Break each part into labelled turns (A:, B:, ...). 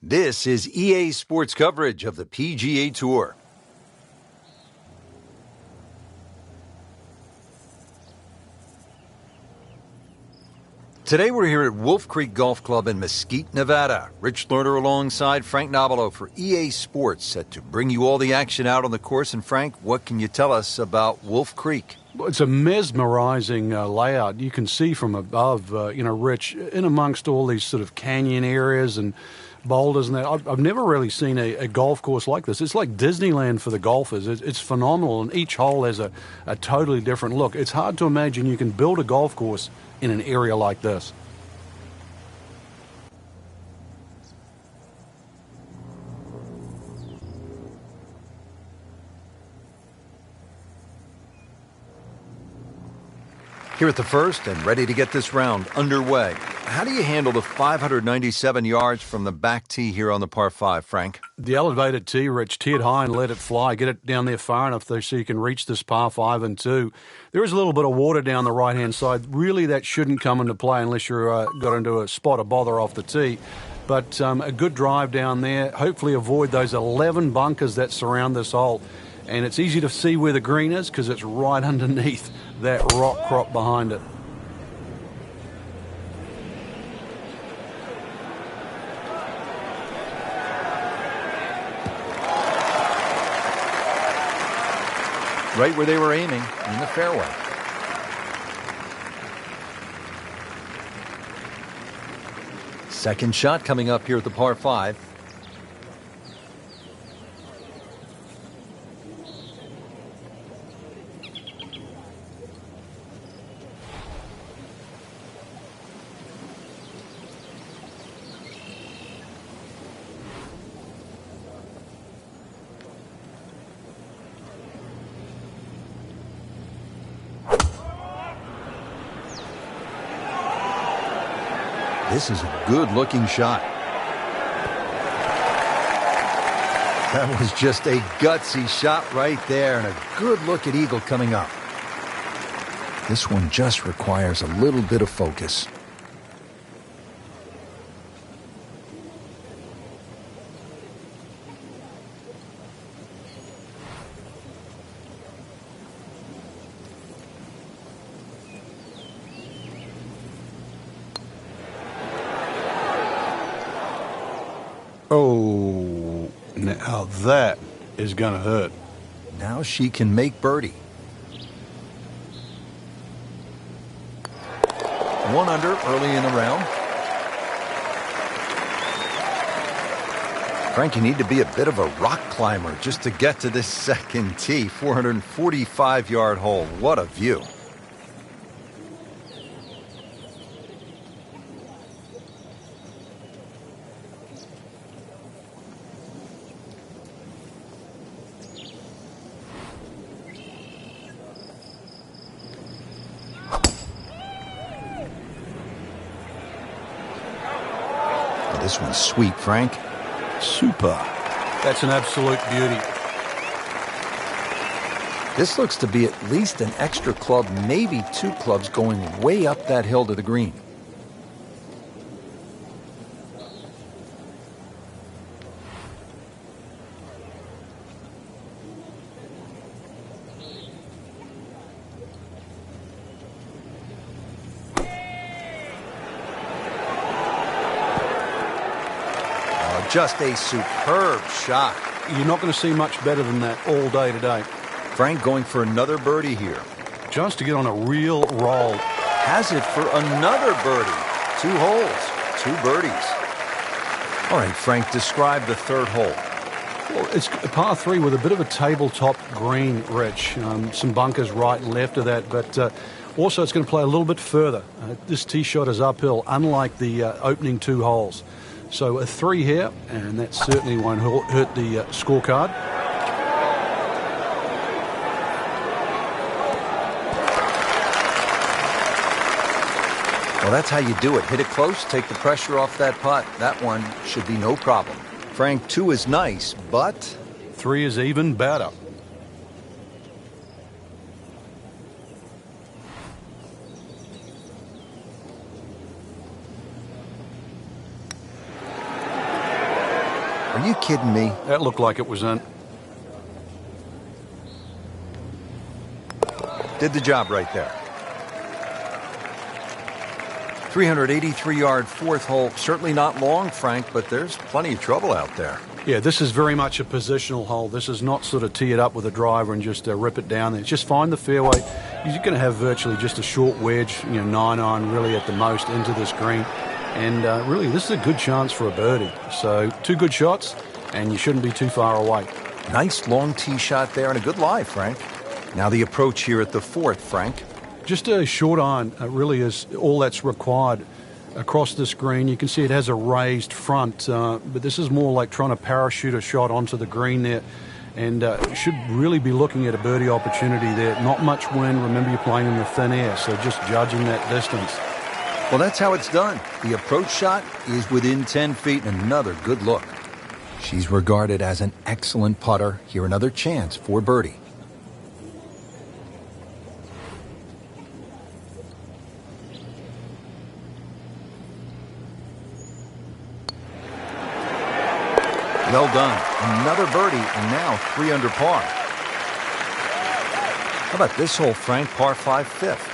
A: This is EA Sports coverage of the PGA Tour. Today we're here at Wolf Creek Golf Club in Mesquite, Nevada. Rich Lerner alongside Frank Nobilo for EA Sports, set to bring you all the action out on the course. And Frank, what can you tell us about Wolf Creek?
B: Well, it's a mesmerizing layout. You can see from above, Rich, in amongst all these sort of canyon areas and boulders and that. I've never really seen a golf course like this. It's like Disneyland for the golfers. It's phenomenal, and each hole has a totally different look. It's hard to imagine you can build a golf course in an area like this.
A: Here at the first and ready to get this round underway. How do you handle the 597 yards from the back tee here on the par 5, Frank?
B: The elevated tee, Rich, tee it high and let it fly. Get it down there far enough so you can reach this par 5 and 2. There is a little bit of water down the right-hand side. Really, that shouldn't come into play unless you're got into a spot of bother off the tee. But a good drive down there. Hopefully avoid those 11 bunkers that surround this hole. And it's easy to see where the green is because it's right underneath that rock crop behind it.
A: Right where they were aiming, in the fairway. Second shot coming up here at the par 5. This is a good-looking shot. That was just a gutsy shot right there, and a good look at eagle coming up. This one just requires a little bit of focus.
B: Oh, now that is going to hurt.
A: Now she can make birdie. 1 under early in the round. Frank, you need to be a bit of a rock climber just to get to this second tee. 445-yard hole. What a view. This one's sweet, Frank.
B: Super. That's an absolute beauty.
A: This looks to be at least an extra club, maybe 2 clubs going way up that hill to the green. Just a superb shot.
B: You're not going to see much better than that all day today.
A: Frank going for another birdie here.
B: Just to get on a real roll.
A: Has it for another birdie. 2 holes, 2 birdies. All right, Frank, describe the third hole.
B: Well, it's a par 3 with a bit of a tabletop green, Rich. Some bunkers right and left of that, but also it's going to play a little bit further. This tee shot is uphill, unlike the opening 2 holes. So a 3 here, and that certainly won't hurt the scorecard.
A: Well, that's how you do it. Hit it close, take the pressure off that putt. That one should be no problem. Frank, 2 is nice, but
B: 3 is even better.
A: Are you kidding me?
B: That looked like it was in.
A: Did the job right there. 383-yard fourth hole. Certainly not long, Frank, but there's plenty of trouble out there.
B: Yeah, this is very much a positional hole. This is not sort of tee it up with a driver and just rip it down there. It's just find the fairway. You're going to have virtually just a short wedge, 9-iron really at the most into this green. And really, this is a good chance for a birdie. So 2 good shots, and you shouldn't be too far away.
A: Nice long tee shot there and a good lie, Frank. Now the approach here at the fourth, Frank.
B: Just a short iron really is all that's required across this green. You can see it has a raised front, but this is more like trying to parachute a shot onto the green there. And should really be looking at a birdie opportunity there. Not much wind. Remember, you're playing in the thin air, so just judging that distance.
A: Well, that's how it's done. The approach shot is within 10 feet and another good look. She's regarded as an excellent putter. Here another chance for birdie. Well done. Another birdie, and now 3 under par. How about this hole, Frank? Par 5, fifth.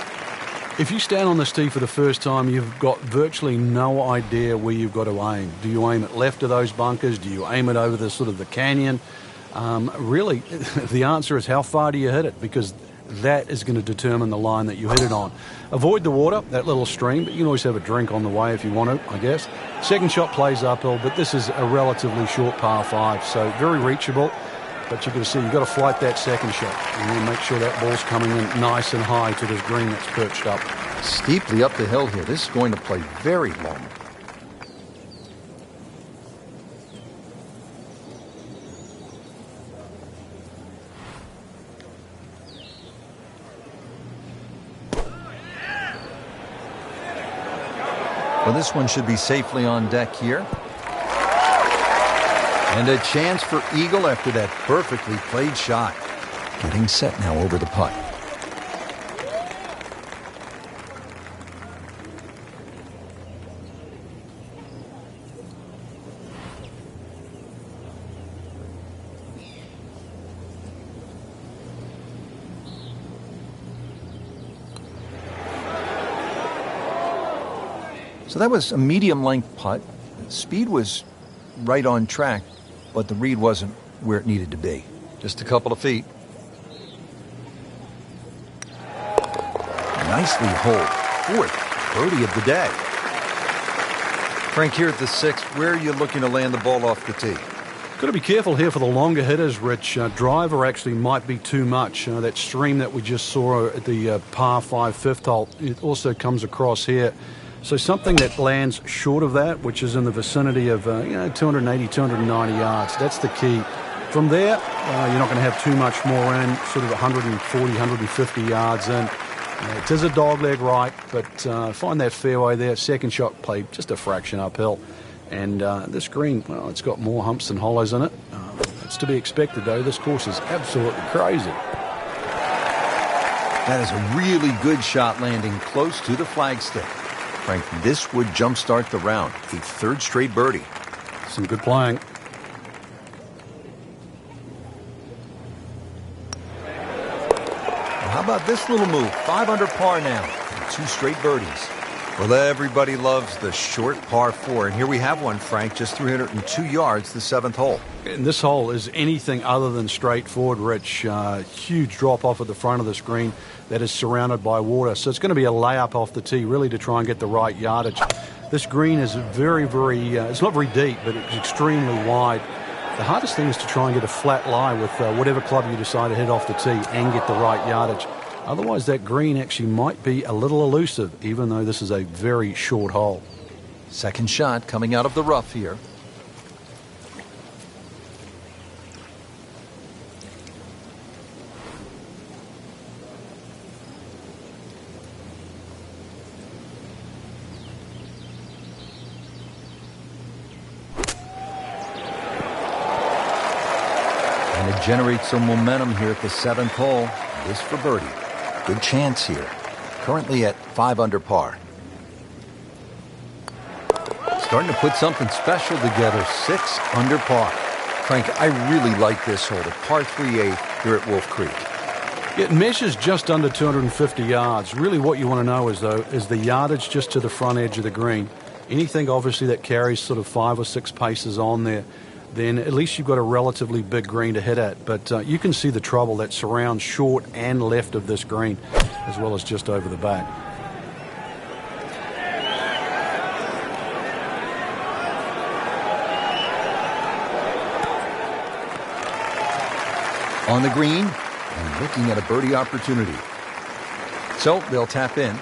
B: If you stand on this tee for the first time, you've got virtually no idea where you've got to aim. Do you aim it left of those bunkers? Do you aim it over the sort of the canyon? Really, the answer is how far do you hit it? Because that is going to determine the line that you hit it on. Avoid the water, that little stream, but you can always have a drink on the way if you want to, I guess. Second shot plays uphill, but this is a relatively short par 5, so very reachable. But you've got to see, you've got to flight that second shot. And then make sure that ball's coming in nice and high to this green that's perched up.
A: Steeply up the hill here. This is going to play very long. Well, this one should be safely on deck here. And a chance for eagle after that perfectly played shot. Getting set now over the putt. So that was a medium-length putt. Speed was right on track, but the read wasn't where it needed to be. Just a couple of feet. Nicely holed. Fourth birdie of the day. Frank, here at the sixth, where are you looking to land the ball off the tee?
B: Got to be careful here for the longer hitters, Rich. Driver actually might be too much. That stream that we just saw at the par 5 fifth hole, it also comes across here. So something that lands short of that, which is in the vicinity of 280, 290 yards. That's the key. From there, you're not going to have too much more in, sort of 140, 150 yards in. It is a dogleg right, but find that fairway there. Second shot played just a fraction uphill. And this green, well, it's got more humps than hollows in it. It's to be expected, though. This course is absolutely crazy.
A: That is a really good shot landing close to the flagstick. Frank, this would jumpstart the round. A third straight birdie.
B: Some good playing.
A: Well, how about this little move? 5 under par now. And 2 straight birdies. Well, everybody loves the short par 4. And here we have one, Frank, just 302 yards, the 7th hole.
B: And this hole is anything other than straightforward, Rich. Huge drop off at the front of the screen that is surrounded by water. So it's going to be a layup off the tee, really, to try and get the right yardage. This green is very, it's not very deep, but it's extremely wide. The hardest thing is to try and get a flat lie with whatever club you decide to hit off the tee and get the right yardage. Otherwise, that green actually might be a little elusive, even though this is a very short hole.
A: Second shot coming out of the rough here. And it generates some momentum here at the 7th hole. This for birdie. Good chance here. Currently at 5 under par. starting to put something special together. 6 under par. Frank, I really like this hole, the par 3A here at Wolf Creek.
B: It measures just under 250 yards. Really what you want to know is the yardage just to the front edge of the green. Anything obviously that carries sort of 5 or 6 paces on there, then at least you've got a relatively big green to hit at. But you can see the trouble that surrounds short and left of this green, as well as just over the back.
A: On the green and looking at a birdie opportunity. So they'll tap in.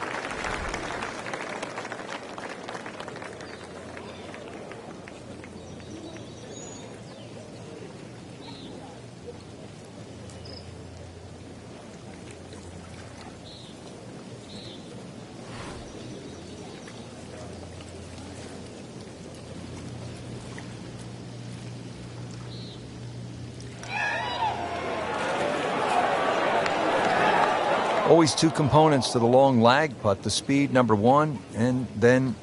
A: Always 2 components to the long lag putt, the speed, number 1, and then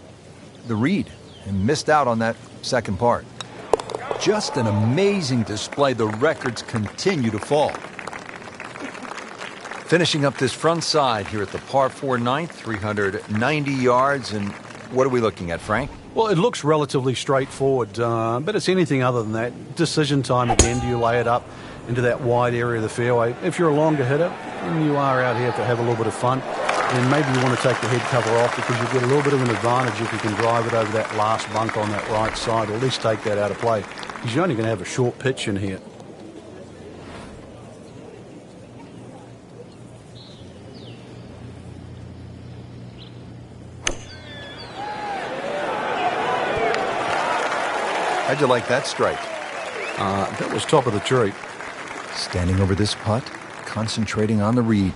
A: the read. And missed out on that second part. Just an amazing display. The records continue to fall. Finishing up this front side here at the par 4 ninth, 390 yards. And what are we looking at, Frank?
B: Well, it looks relatively straightforward, but it's anything other than that. Decision time again. Do you lay it up into that wide area of the fairway? If you're a longer hitter, and you are out here to have a little bit of fun, then maybe you want to take the head cover off, because you get a little bit of an advantage if you can drive it over that last bunk on that right side, or at least take that out of play, because you're only going to have a short pitch in here.
A: How'd you like that strike?
B: That was top of the tree.
A: Standing over this putt, concentrating on the read.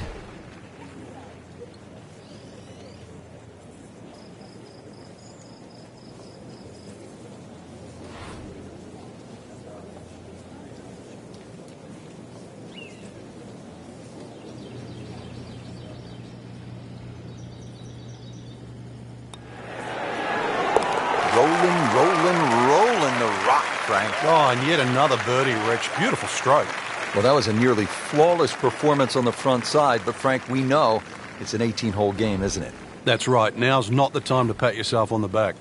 A: Rolling the rock, Frank.
B: Oh, and yet another birdie, Rich. Beautiful stroke.
A: Well, that was a nearly flawless performance on the front side, but Frank, we know it's an 18-hole game, isn't it?
B: That's right. Now's not the time to pat yourself on the back.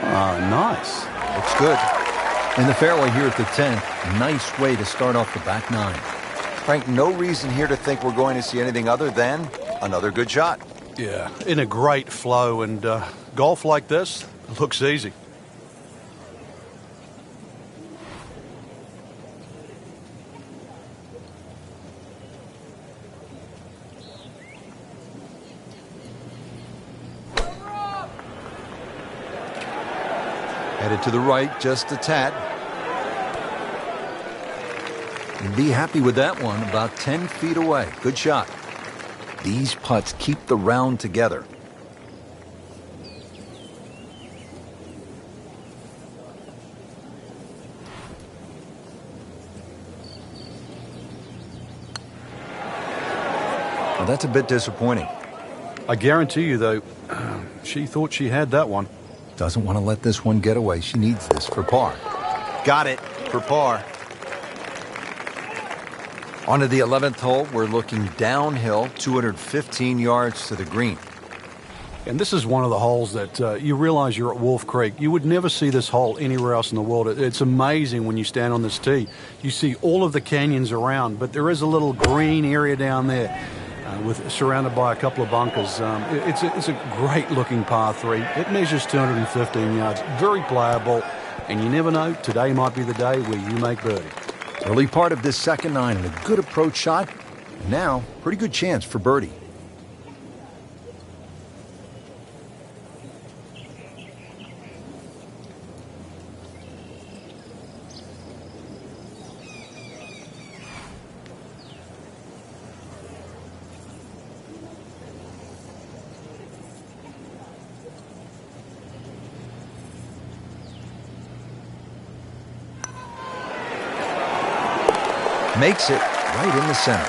B: Ah, nice.
A: Looks good. In the fairway here at the 10th, nice way to start off the back 9. Frank, no reason here to think we're going to see anything other than another good shot.
B: Yeah, in a great flow, and golf like this looks easy.
A: Headed to the right, just a tad. And be happy with that one, about 10 feet away. Good shot. These putts keep the round together. Well, that's a bit disappointing.
B: I guarantee you, though, she thought she had that one.
A: Doesn't want to let this one get away. She needs this for par. Got it for par. On to the 11th hole, we're looking downhill, 215 yards to the green.
B: And this is one of the holes that you realize you're at Wolf Creek. You would never see this hole anywhere else in the world. It's amazing when you stand on this tee. You see all of the canyons around, but there is a little green area down there surrounded by a couple of bunkers. It's a great-looking par 3. It measures 215 yards, very playable, and you never know, today might be the day where you make birdie.
A: Early part of this second 9 and a good approach shot. Now, pretty good chance for birdie. Makes it right in the center.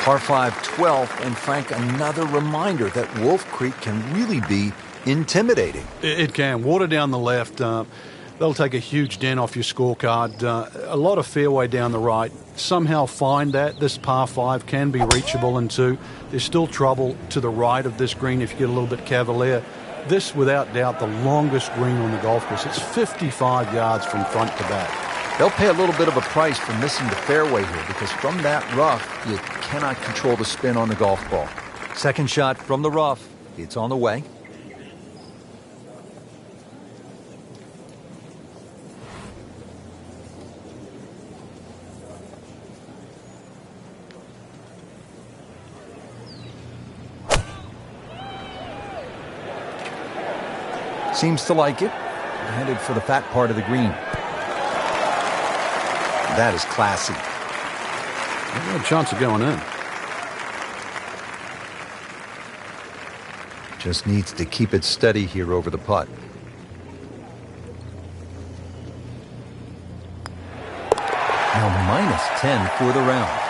A: Par 5, 12th, and Frank, another reminder that Wolf Creek can really be intimidating.
B: It can. Water down the left. They'll take a huge dent off your scorecard. A lot of fairway down the right. Somehow find that. This par 5 can be reachable in 2. There's still trouble to the right of this green if you get a little bit cavalier. This, without doubt, the longest green on the golf course. It's 55 yards from front to back.
A: They'll pay a little bit of a price for missing the fairway here because from that rough, you cannot control the spin on the golf ball. Second shot from the rough. It's on the way. Seems to like it. Headed for the fat part of the green. That is classy.
B: No chance of going in.
A: Just needs to keep it steady here over the putt. Now minus 10 for the round.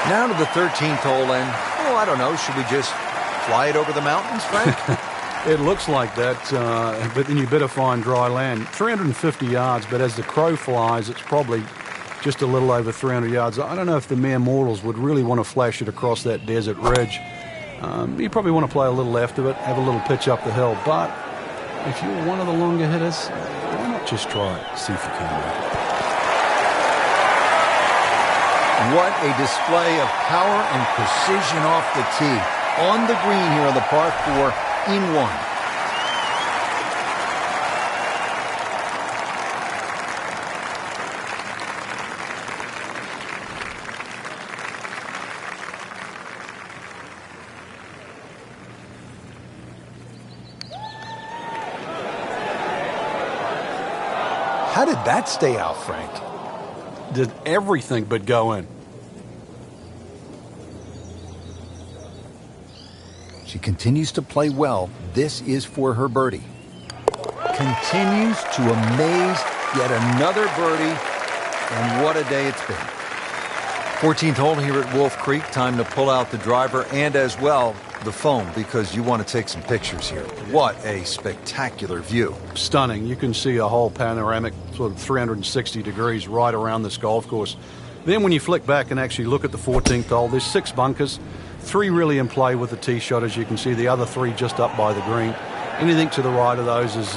A: Now to the 13th hole, and, I don't know, should we just fly it over the mountains, Frank?
B: It looks like that, but then you better find dry land. 350 yards, but as the crow flies, it's probably just a little over 300 yards. I don't know if the mere mortals would really want to flash it across that desert ridge. You probably want to play a little left of it, have a little pitch up the hill, but if you're one of the longer hitters, why not just try it, see if you can make it.
A: What a display of power and precision off the tee. On the green here on the par 4. In 1. How did that stay out, Frank?
B: Did everything but go in.
A: She continues to play well. This is for her birdie. Continues to amaze. Yet another birdie. And what a day it's been. 14th hole here at Wolf Creek. Time to pull out the driver and as well the phone because you want to take some pictures here. What a spectacular view.
B: Stunning. You can see a whole panoramic sort of 360 degrees right around this golf course. Then when you flick back and actually look at the 14th hole, there's 6 bunkers. 3 really in play with the tee shot, as you can see. The other 3 just up by the green. Anything to the right of those is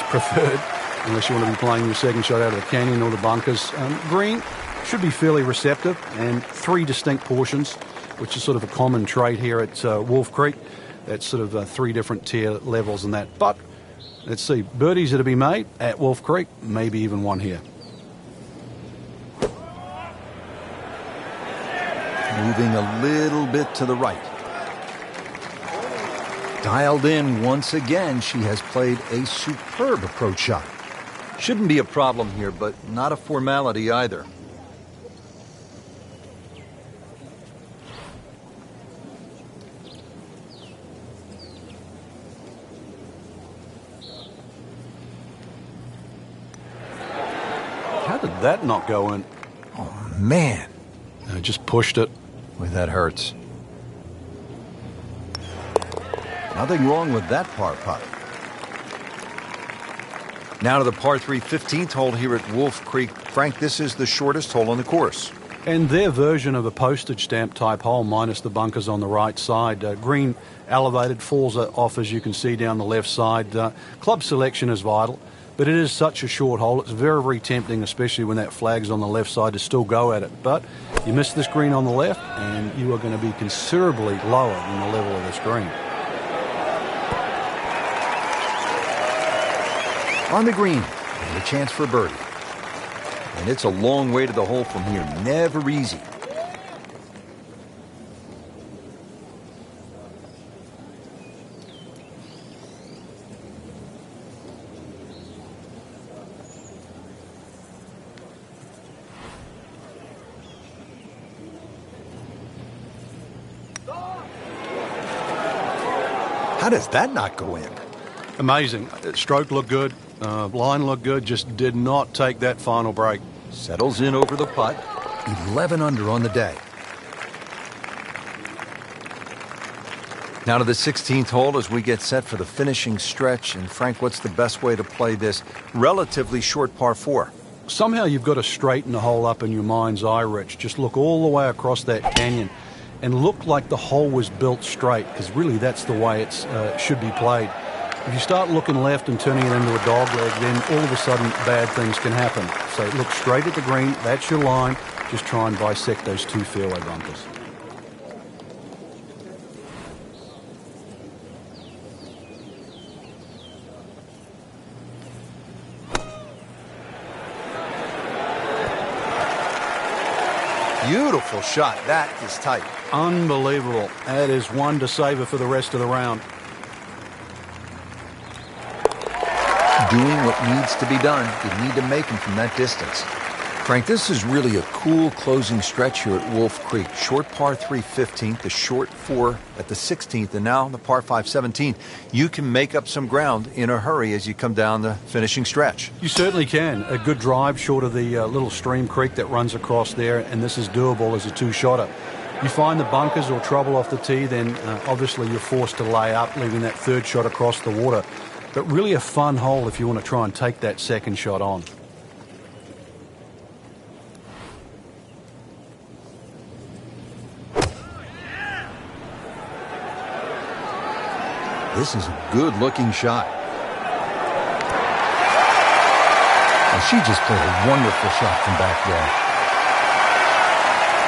B: preferred, unless you want to be playing your second shot out of the canyon or the bunkers. Green should be fairly receptive, and 3 distinct portions, which is sort of a common trait here at Wolf Creek. That's sort of 3 different tier levels and that. But let's see, birdies that to be made at Wolf Creek, maybe even one here.
A: Moving a little bit to the right. Dialed in once again. She has played a superb approach shot. Shouldn't be a problem here, but not a formality either.
B: How did that not go in?
A: Oh, man.
B: I just pushed it.
A: Boy, that hurts. Nothing wrong with that par putt. Now to the par 3 15th hole here at Wolf Creek. Frank, this is the shortest hole on the course.
B: And their version of a postage stamp type hole, minus the bunkers on the right side. Green elevated, falls off as you can see down the left side. Club selection is vital, but it is such a short hole. It's very, very tempting, especially when that flag's on the left side, to still go at it. But you miss this green on the left, and you are going to be considerably lower than the level of this green.
A: On the green, and a chance for a birdie. And it's a long way to the hole from here. Never easy. How does that not go in?
B: Amazing. Stroke looked good. Line looked good. Just did not take that final break.
A: Settles in over the putt. 11 under on the day. Now to the 16th hole as we get set for the finishing stretch. And Frank, what's the best way to play this relatively short par 4?
B: Somehow you've got to straighten the hole up in your mind's eye, Rich. Just look all the way across that canyon and look like the hole was built straight, because really that's the way it should be played. If you start looking left and turning it into a dog leg, then all of a sudden bad things can happen. So look straight at the green. That's your line. Just try and bisect those two fairway bunkers.
A: Beautiful shot. That is tight.
B: Unbelievable. That is one to savor for the rest of the round.
A: Doing what needs to be done. You need to make them from that distance. Frank, this is really a cool closing stretch here at Wolf Creek. Short par 3 15th, the short 4 at the 16th, and now the par 5 17th. You can make up some ground in a hurry as you come down the finishing stretch.
B: You certainly can. A good drive short of the little stream creek that runs across there, and this is doable as a two-shotter. You find the bunkers or trouble off the tee, then obviously you're forced to lay up, leaving that third shot across the water. But really a fun hole if you want to try and take that second shot on.
A: This is a good-looking shot. Well, she just played a wonderful shot from back there.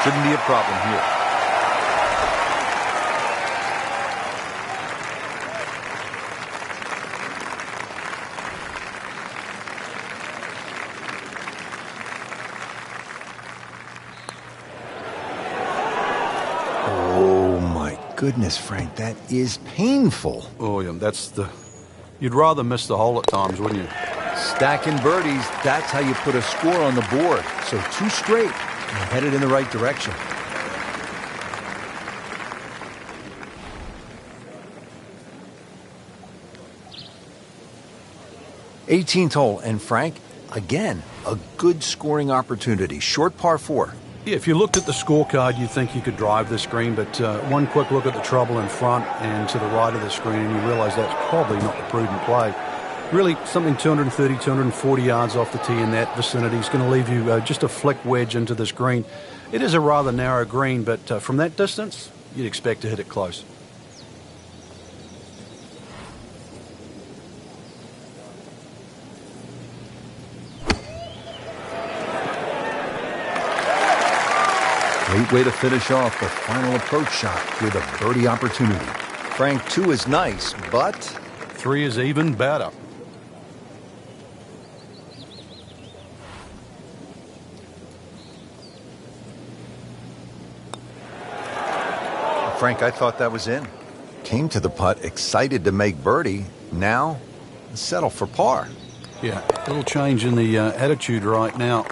A: Shouldn't be a problem here. Goodness, Frank, that is painful.
B: Oh, yeah, you'd rather miss the hole at times, wouldn't you?
A: Stacking birdies, that's how you put a score on the board. So 2 straight, and headed in the right direction. '18th hole, and Frank, again, a good scoring opportunity. Short par 4.
B: Yeah, if you looked at the scorecard, you'd think you could drive this green, but one quick look at the trouble in front and to the right of the screen, and you realize that's probably not the prudent play. Really, something 230, 240 yards off the tee in that vicinity is going to leave you just a flick wedge into this green. It is a rather narrow green, but from that distance, you'd expect to hit it close.
A: Great way to finish off the final approach shot with a birdie opportunity. Frank, 2 is nice, but
B: 3 is even better.
A: Frank, I thought that was in. Came to the putt, excited to make birdie. Now, settle for par.
B: Yeah, a little change in the attitude right now.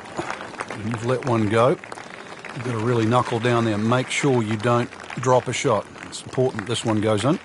B: You've let one go. You've got to really knuckle down there and make sure you don't drop a shot. It's important this one goes in.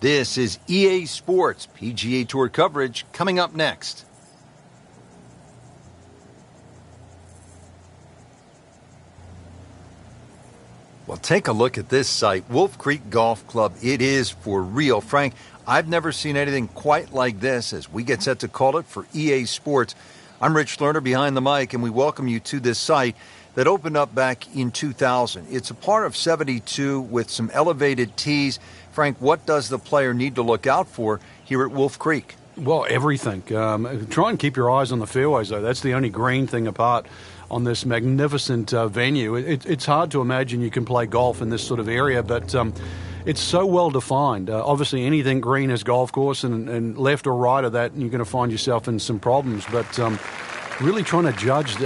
A: This is EA Sports PGA Tour coverage coming up next. Well, take a look at this site, Wolf Creek Golf Club. It is for real. Frank, I've never seen anything quite like this as we get set to call it for EA Sports. I'm Rich Lerner behind the mic, and we welcome you to this site that opened up back in 2000. It's a par of 72 with some elevated tees. Frank, what does the player need to look out for here at Wolf Creek?
B: Well, everything. Try and keep your eyes on the fairways, though. That's the only green thing apart on this magnificent venue. It's hard to imagine you can play golf in this sort of area, but it's so well defined. Obviously, anything green is golf course, and left or right of that, you're going to find yourself in some problems. But really trying to judge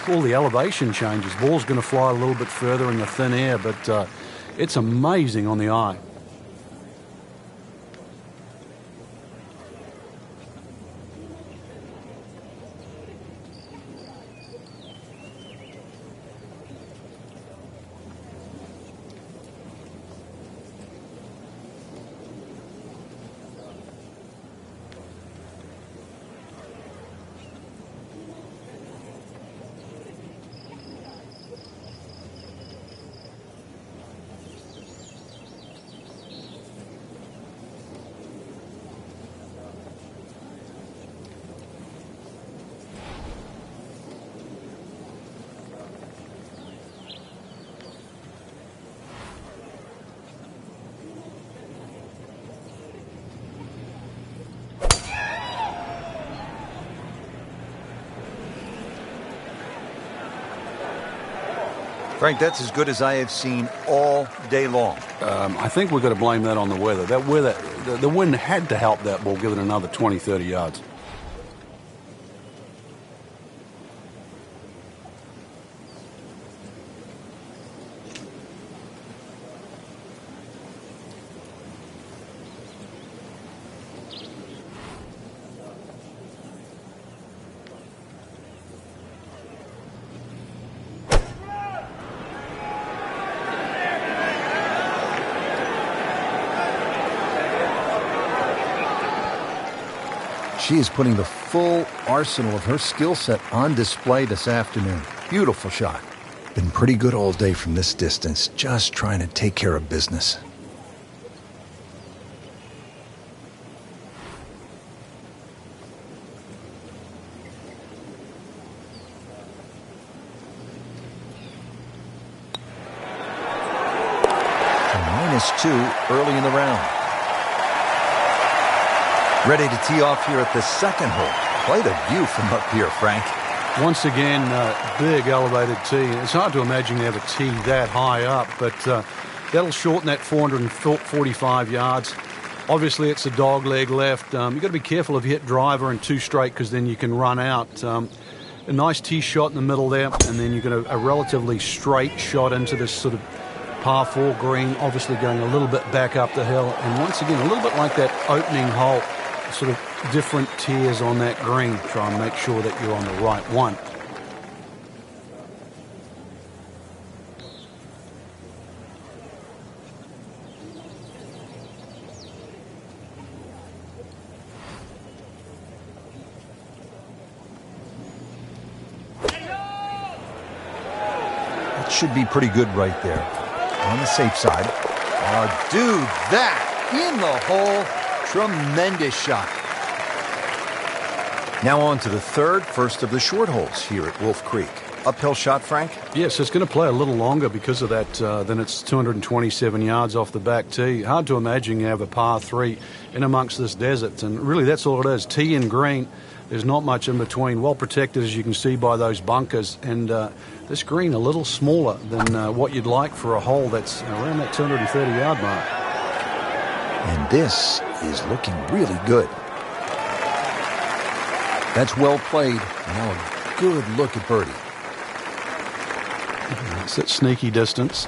B: all the elevation changes. Ball's going to fly a little bit further in the thin air, but it's amazing on the eye.
A: Frank, that's as good as I have seen all day long.
B: I think we've got to blame that on the weather. That weather, the wind had to help that ball give it another 20, 30 yards.
A: She is putting the full arsenal of her skill set on display this afternoon. Beautiful shot. Been pretty good all day from this distance, just trying to take care of business. -2 early in the round. Ready to tee off here at the second hole. Quite a view from up here, Frank.
B: Once again, big elevated tee. It's hard to imagine you have a tee that high up, but that'll shorten that 445 yards. Obviously, it's a dog leg left. You've got to be careful if you hit driver and 2 straight, because then you can run out. A nice tee shot in the middle there, and then you've got a relatively straight shot into this sort of par 4 green, obviously going a little bit back up the hill. And once again, a little bit like that opening hole, sort of different tiers on that green. Try and make sure that you're on the right one.
A: That should be pretty good right there. On the safe side. Oh, dude, that in the hole. Tremendous shot. Now on to the first of the short holes here at Wolf Creek. Uphill shot, Frank?
B: Yes, it's going to play a little longer because of that. Then it's 227 yards off the back tee. Hard to imagine you have a par 3 in amongst this desert. And really, that's all it is. Tee and green. There's not much in between. Well protected, as you can see, by those bunkers. And this green a little smaller than what you'd like for a hole that's around that 230-yard mark.
A: And this is looking really good. That's well played. Now a good look at birdie.
B: That's that sneaky distance.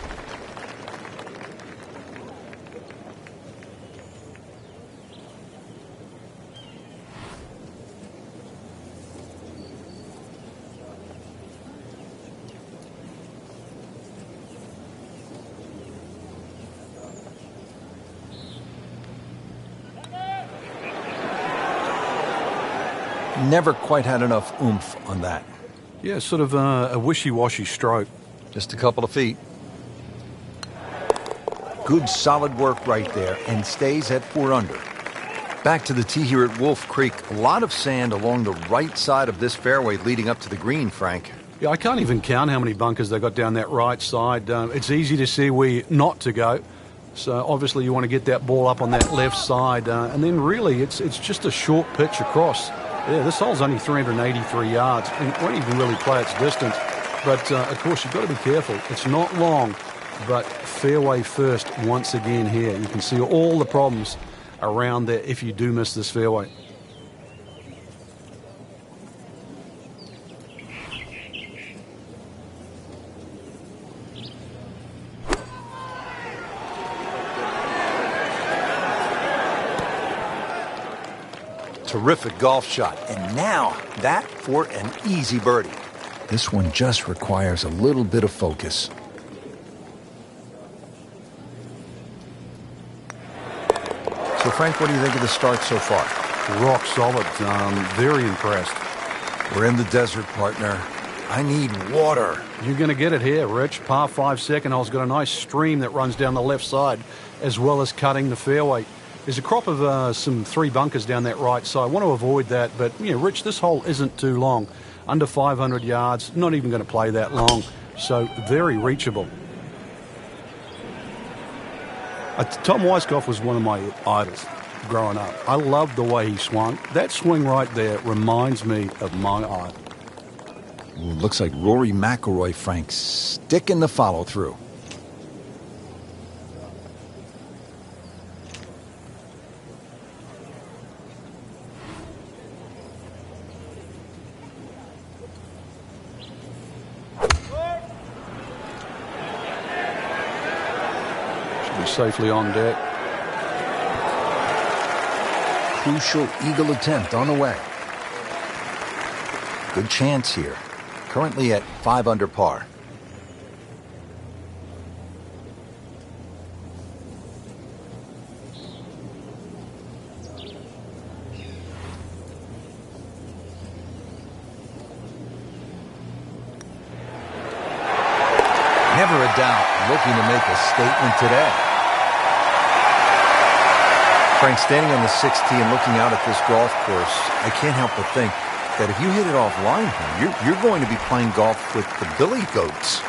A: Never quite had enough oomph on that.
B: Yeah, sort of a wishy-washy stroke.
A: Just a couple of feet. Good solid work right there, and stays at 4 under. Back to the tee here at Wolf Creek. A lot of sand along the right side of this fairway leading up to the green, Frank.
B: Yeah, I can't even count how many bunkers they got down that right side. It's easy to see where not to go. So obviously you want to get that ball up on that left side. And then really it's just a short pitch across. Yeah, this hole's only 383 yards. It won't even really play its distance. But, of course, you've got to be careful. It's not long, but fairway first once again here. You can see all the problems around there if you do miss this fairway.
A: Terrific golf shot. And now that for an easy birdie. This one just requires a little bit of focus. So, Frank, what do you think of the start so far?
B: Rock solid. Very impressed.
A: We're in the desert, partner. I need water.
B: You're going to get it here, Rich. Par 5 second hole's got a nice stream that runs down the left side, as well as cutting the fairway. There's a crop of some 3 bunkers down that right side. I want to avoid that, but, Rich, this hole isn't too long. Under 500 yards, not even going to play that long, so very reachable. Tom Weiskopf was one of my idols growing up. I loved the way he swung. That swing right there reminds me of my idol.
A: Ooh, looks like Rory McIlroy, Frank, sticking the follow-through.
B: Safely on deck.
A: Crucial eagle attempt on the way. Good chance here. Currently at 5 under par. Never a doubt looking to make a statement today. Frank, standing on the 6th tee and looking out at this golf course, I can't help but think that if you hit it offline here, you're going to be playing golf with the billy goats.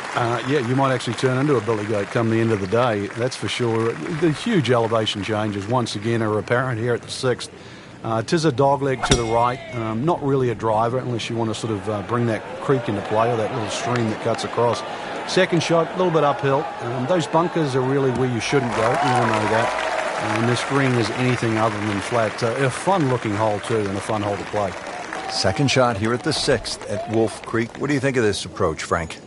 B: Yeah, you might actually turn into a billy goat come the end of the day, that's for sure. The huge elevation changes once again are apparent here at the 6th. Tis a dogleg to the right, not really a driver unless you want to sort of bring that creek into play or that little stream that cuts across. Second shot, a little bit uphill. Those bunkers are really where you shouldn't go. You all know that. And this green is anything other than flat. A fun-looking hole, too, and a fun hole to play.
A: Second shot here at the 6th at Wolf Creek. What do you think of this approach, Frank?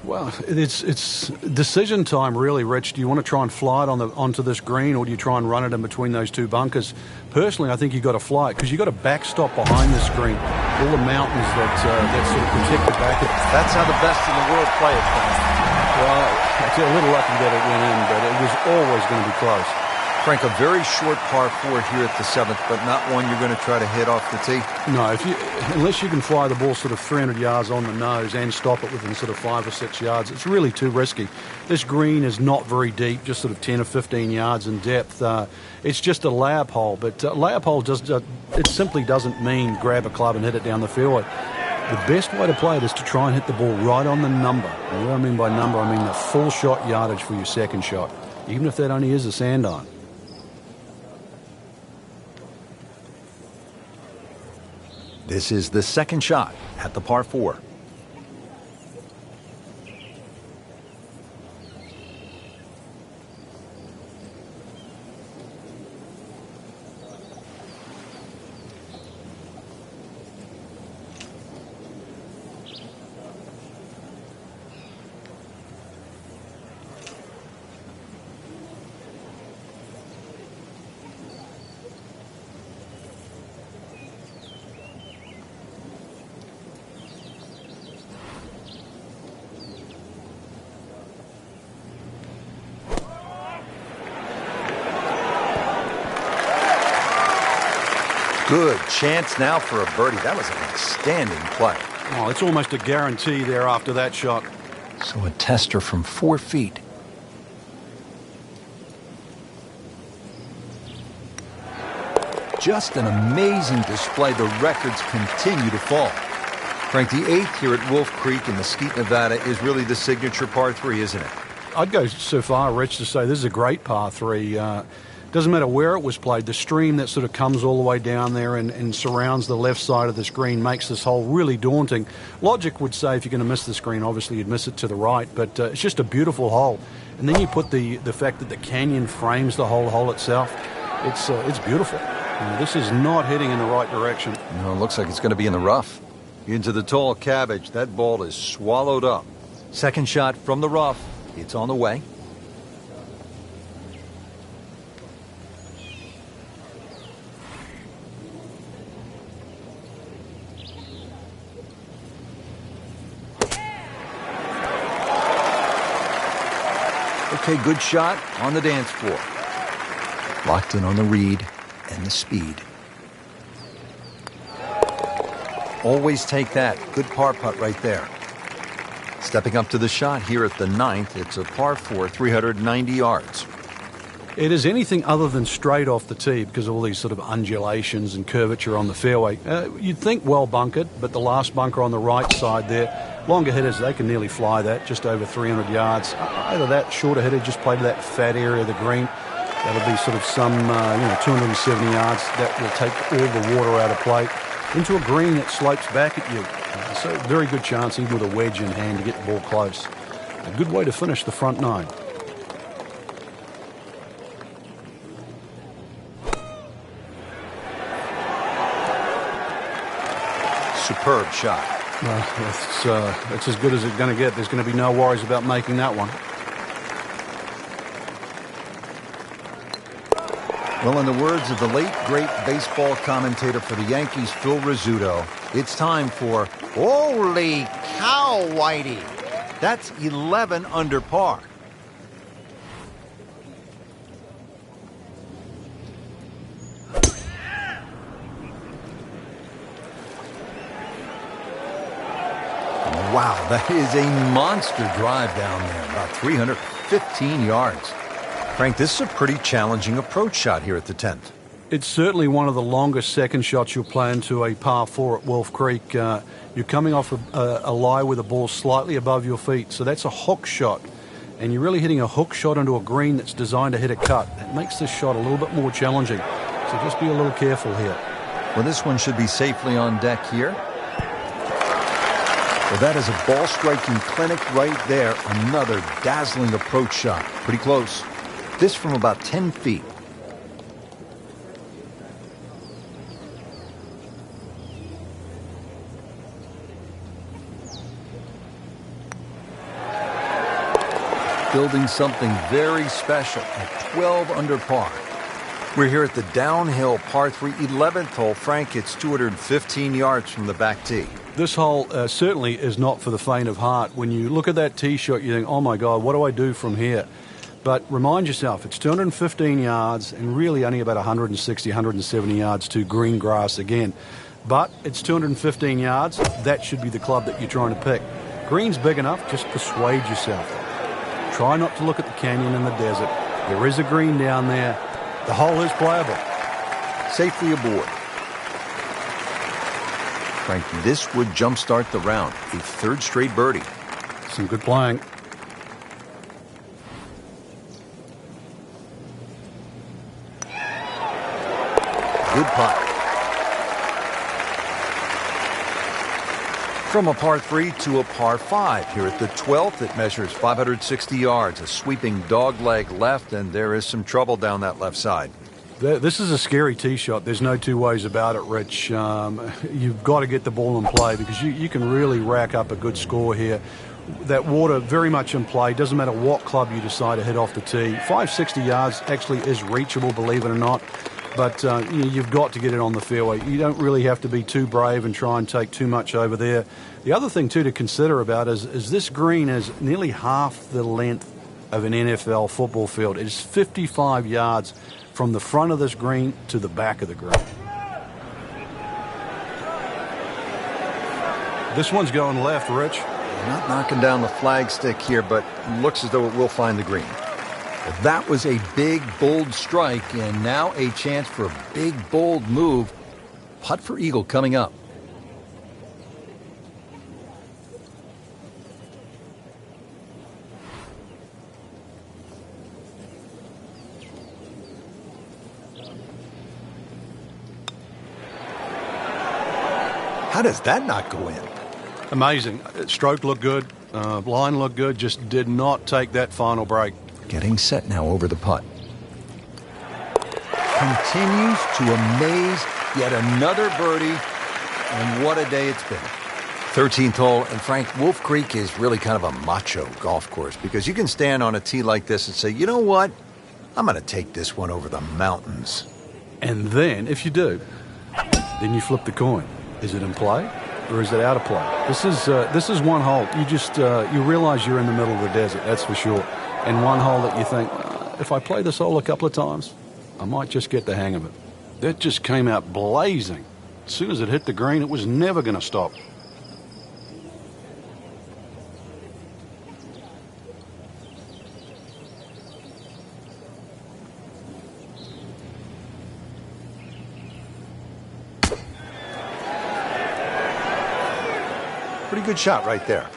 B: Well, it's decision time, really, Rich. Do you want to try and fly it onto this green, or do you try and run it in between those 2 bunkers? Personally, I think you've got to fly it because you've got a backstop behind this green. All the mountains that sort of protect the back.
A: That's how the best in the world play it, Frank.
B: Well, it's a little lucky that it went in, but it was always going to be close.
A: Frank, a very short par 4 here at the 7th, but not one you're going to try to hit off the tee?
B: No, unless you can fly the ball sort of 300 yards on the nose and stop it within sort of 5 or 6 yards, it's really too risky. This green is not very deep, just sort of 10 or 15 yards in depth. It's just a layup hole, but layup hole it simply doesn't mean grab a club and hit it down the fairway. The best way to play it is to try and hit the ball right on the number. And what I mean by number, I mean the full shot yardage for your second shot, even if that only is a sand iron.
A: This is the second shot at the par 4. Good chance now for a birdie. That was an outstanding play.
B: Oh, it's almost a guarantee there after that shot.
A: So a tester from 4 feet. Just an amazing display. The records continue to fall. Frank, the 8th here at Wolf Creek in Mesquite, Nevada is really the signature par 3, isn't it?
B: I'd go so far, Rich, to say this is a great par 3. Doesn't matter where it was played. The stream that sort of comes all the way down there and surrounds the left side of this green makes this hole really daunting. Logic would say if you're going to miss this green, obviously you'd miss it to the right, but it's just a beautiful hole. And then you put the fact that the canyon frames the whole hole itself. It's beautiful. This is not heading in the right direction.
A: No, it looks like it's going to be in the rough. Into the tall cabbage. That ball is swallowed up. Second shot from the rough. It's on the way. Okay, good shot on the dance floor. Locked in on the read and the speed. Always take that. Good par putt right there. Stepping up to the shot here at the 9th. It's a par 4, 390 yards.
B: It is anything other than straight off the tee because of all these sort of undulations and curvature on the fairway. You'd think well bunkered, but the last bunker on the right side there, longer hitters, they can nearly fly that, just over 300 yards. Either that, shorter hitter just play to that fat area of the green. That'll be sort of some, 270 yards. That will take all the water out of play into a green that slopes back at you. So very good chance, even with a wedge in hand, to get the ball close. A good way to finish the front 9.
A: Superb shot.
B: It's as good as it's going to get. There's going to be no worries about making that one.
A: Well, in the words of the late, great baseball commentator for the Yankees, Phil Rizzuto, it's time for Holy Cow, Whitey. That's 11 under par. Wow, that is a monster drive down there, about 315 yards. Frank, this is a pretty challenging approach shot here at the 10th.
B: It's certainly one of the longest second shots you'll play into a par 4 at Wolf Creek. You're coming off a lie with a ball slightly above your feet, so that's a hook shot. And you're really hitting a hook shot into a green that's designed to hit a cut. That makes this shot a little bit more challenging, so just be a little careful here.
A: Well, this one should be safely on deck here. Well, that is a ball-striking clinic right there. Another dazzling approach shot. Pretty close. This from about 10 feet. Building something very special at 12 under par. We're here at the downhill par 3 11th hole. Frank, it's 215 yards from the back tee.
B: This hole certainly is not for the faint of heart. When you look at that tee shot, you think, oh my God, what do I do from here? But remind yourself, it's 215 yards and really only about 160, 170 yards to green grass again. But it's 215 yards. That should be the club that you're trying to pick. Green's big enough, just persuade yourself. Try not to look at the canyon and the desert. There is a green down there. The hole is playable.
A: Safely aboard. Frank, this would jumpstart the round. A third straight birdie.
B: Some good playing.
A: Good putt. From a par 3 to a par 5. Here at the 12th, it measures 560 yards. A sweeping dogleg left, and there is some trouble down that left side.
B: This is a scary tee shot. There's no two ways about it, Rich. You've got to get the ball in play because you can really rack up a good score here. That water very much in play. Doesn't matter what club you decide to hit off the tee. 560 yards actually is reachable, believe it or not. But you've got to get it on the fairway. You don't really have to be too brave and try and take too much over there. The other thing, too, to consider about is this green is nearly half the length of an NFL football field. It is 55 yards from the front of this green to the back of the green. This one's going left, Rich.
A: Not knocking down the flag stick here, but looks as though it will find the green. Well, that was a big, bold strike, and now a chance for a big, bold move. Putt for eagle coming up. How does that not go in?
B: Amazing. Stroke looked good. Line looked good. Just did not take that final break.
A: Getting set now over the putt. Continues to amaze. Yet another birdie. And what a day it's been. 13th hole. And Frank, Wolf Creek is really kind of a macho golf course because you can stand on a tee like this and say, you know what? I'm going to take this one over the mountains.
B: And then, if you do, then you flip the coin. Is it in play or is it out of play? This is one hole. You just you realize you're in the middle of the desert, that's for sure. And one hole that you think, if I play this hole a couple of times, I might just get the hang of it. That just came out blazing. As soon as it hit the green, it was never going to stop.
A: Pretty good shot right there.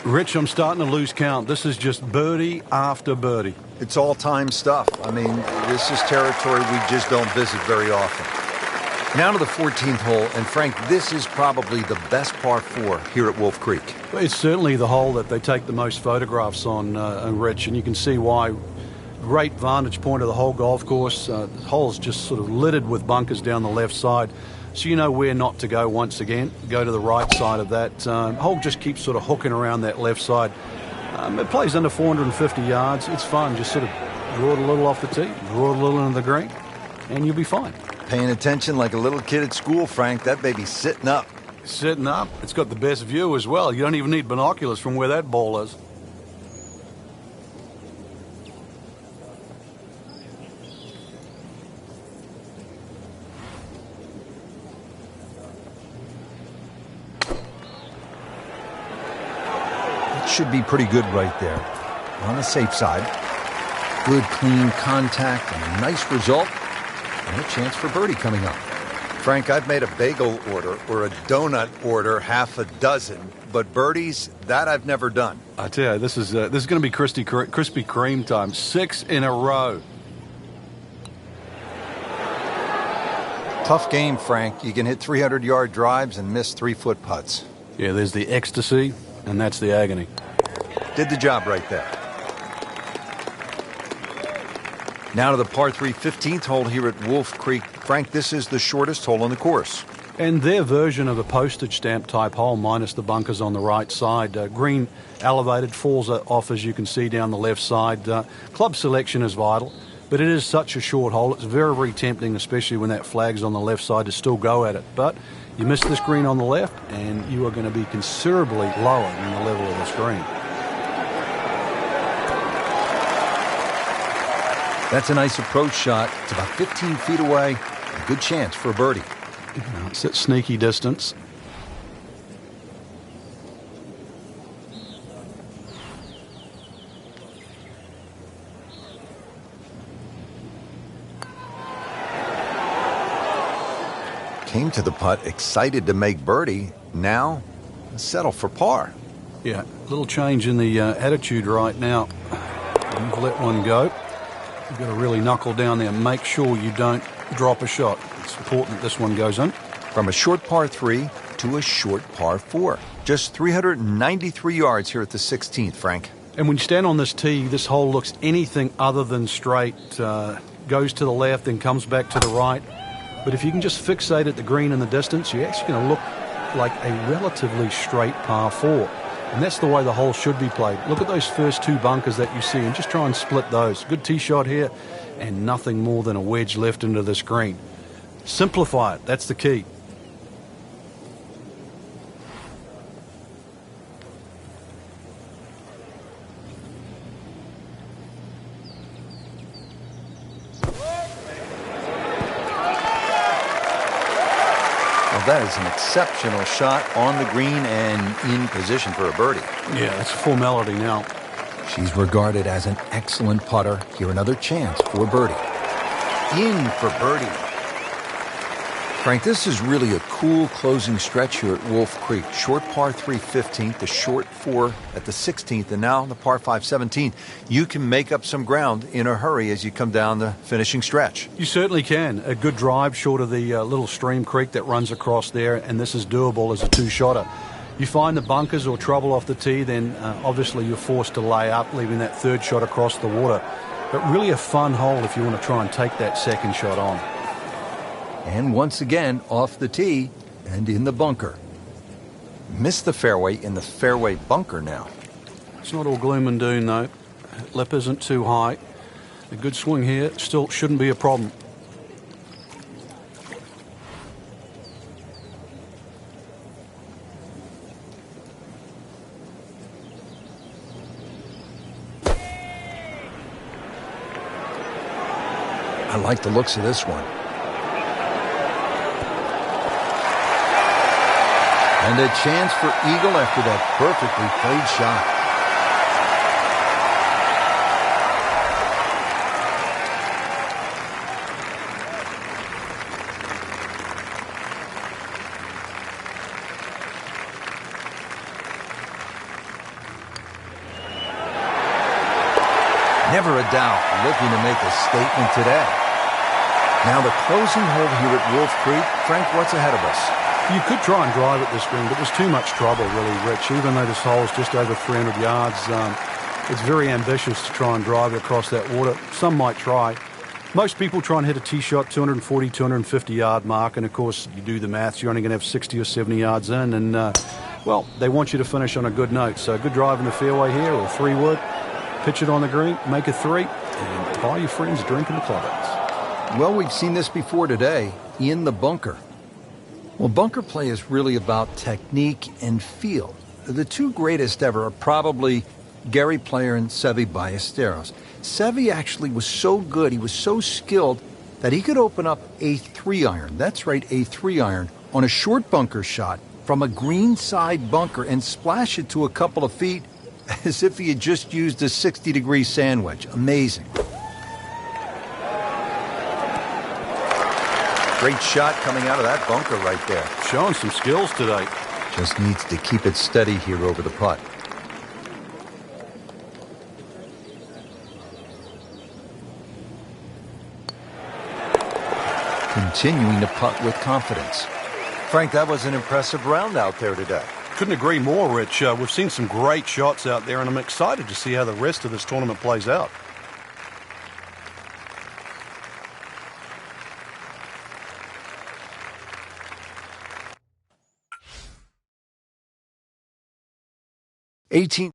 B: Rich, I'm starting to lose count. This is just birdie after birdie.
A: It's all-time stuff. I mean, this is territory we just don't visit very often. Now to the 14th hole, and Frank, this is probably the best par 4 here at Wolf Creek.
B: It's certainly the hole that they take the most photographs on, Rich, and you can see why. Great vantage point of the whole golf course. The hole's just sort of littered with bunkers down the left side. So you know where not to go once again. Go to the right side of that. Hole just keeps sort of hooking around that left side. It plays under 450 yards. It's fun. Just sort of draw it a little off the tee, draw it a little into the green, and you'll be fine.
A: Paying attention like a little kid at school, Frank. That baby's sitting up.
B: Sitting up. It's got the best view as well. You don't even need binoculars from where that ball is.
A: Should be pretty good right there. On the safe side. Good, clean contact and a nice result. And a chance for birdie coming up. Frank, I've made a bagel order or a donut order half a dozen, but birdies, that I've never done.
B: I tell you, this is going to be Krispy Kreme time. 6 in a row.
A: Tough game, Frank. You can hit 300-yard drives and miss 3-foot putts.
B: Yeah, there's the ecstasy, and that's the agony.
A: Did the job right there. Now to the par 3 15th hole here at Wolf Creek. Frank, this is the shortest hole on the course.
B: And their version of a postage stamp type hole, minus the bunkers on the right side. Green elevated, falls off as you can see down the left side. Club selection is vital, but it is such a short hole. It's very, very tempting, especially when that flag's on the left side, to still go at it. But you miss this green on the left, and you are going to be considerably lower than the level of this green.
A: That's a nice approach shot. It's about 15 feet away. A good chance for a birdie.
B: It's at sneaky distance.
A: Came to the putt, excited to make birdie. Now, settle for par.
B: Yeah, a little change in the attitude right now. You've let one go. You've got to really knuckle down there and make sure you don't drop a shot. It's important that this one goes in.
A: From a short par 3 to a short par 4. Just 393 yards here at the 16th, Frank.
B: And when you stand on this tee, this hole looks anything other than straight. Goes to the left and comes back to the right. But if you can just fixate at the green in the distance, you're actually going to look like a relatively straight par 4. And that's the way the hole should be played. Look at those first 2 bunkers that you see and just try and split those. Good tee shot here and nothing more than a wedge left into this green. Simplify it. That's the key.
A: That is an exceptional shot on the green and in position for a birdie.
B: Yeah, it's a formality now.
A: She's regarded as an excellent putter. Here another chance for birdie. In for birdie. Frank, this is really a cool closing stretch here at Wolf Creek. Short par 3 15th, the short 4 at the 16th, and now the par 5 17th. You can make up some ground in a hurry as you come down the finishing stretch.
B: You certainly can. A good drive short of the little stream creek that runs across there, and this is doable as a two-shotter. You find the bunkers or trouble off the tee, then obviously you're forced to lay up, leaving that third shot across the water. But really a fun hole if you want to try and take that second shot on.
A: And once again, off the tee and in the bunker. Missed the fairway in the fairway bunker now.
B: It's not all gloom and doom, though. Lip isn't too high. A good swing here still shouldn't be a problem.
A: I like the looks of this one. And a chance for eagle after that perfectly played shot. Never a doubt looking to make a statement today. Now the closing hole here at Wolf Creek. Frank, what's ahead of us?
B: You could try and drive at this green, but there's too much trouble, really, Rich. Even though this hole's just over 300 yards, it's very ambitious to try and drive it across that water. Some might try. Most people try and hit a tee shot 240, 250-yard mark, and, of course, you do the maths, you're only going to have 60 or 70 yards in, and, well, they want you to finish on a good note. So a good drive in the fairway here, or 3-wood, pitch it on the green, make a 3, and buy your friends a drink in the clubhouse.
A: Well, we've seen this before today, in the bunker. Well, bunker play is really about technique and feel. The two greatest ever are probably Gary Player and Seve Ballesteros. Seve actually was so good, he was so skilled, that he could open up a 3-iron, that's right, a 3-iron, on a short bunker shot from a greenside bunker and splash it to a couple of feet as if he had just used a 60-degree sand wedge. Amazing. Great shot coming out of that bunker right there.
B: Showing some skills today.
A: Just needs to keep it steady here over the putt. Continuing to putt with confidence. Frank, that was an impressive round out there today.
B: Couldn't agree more, Rich. We've seen some great shots out there, and I'm excited to see how the rest of this tournament plays out.
A: '18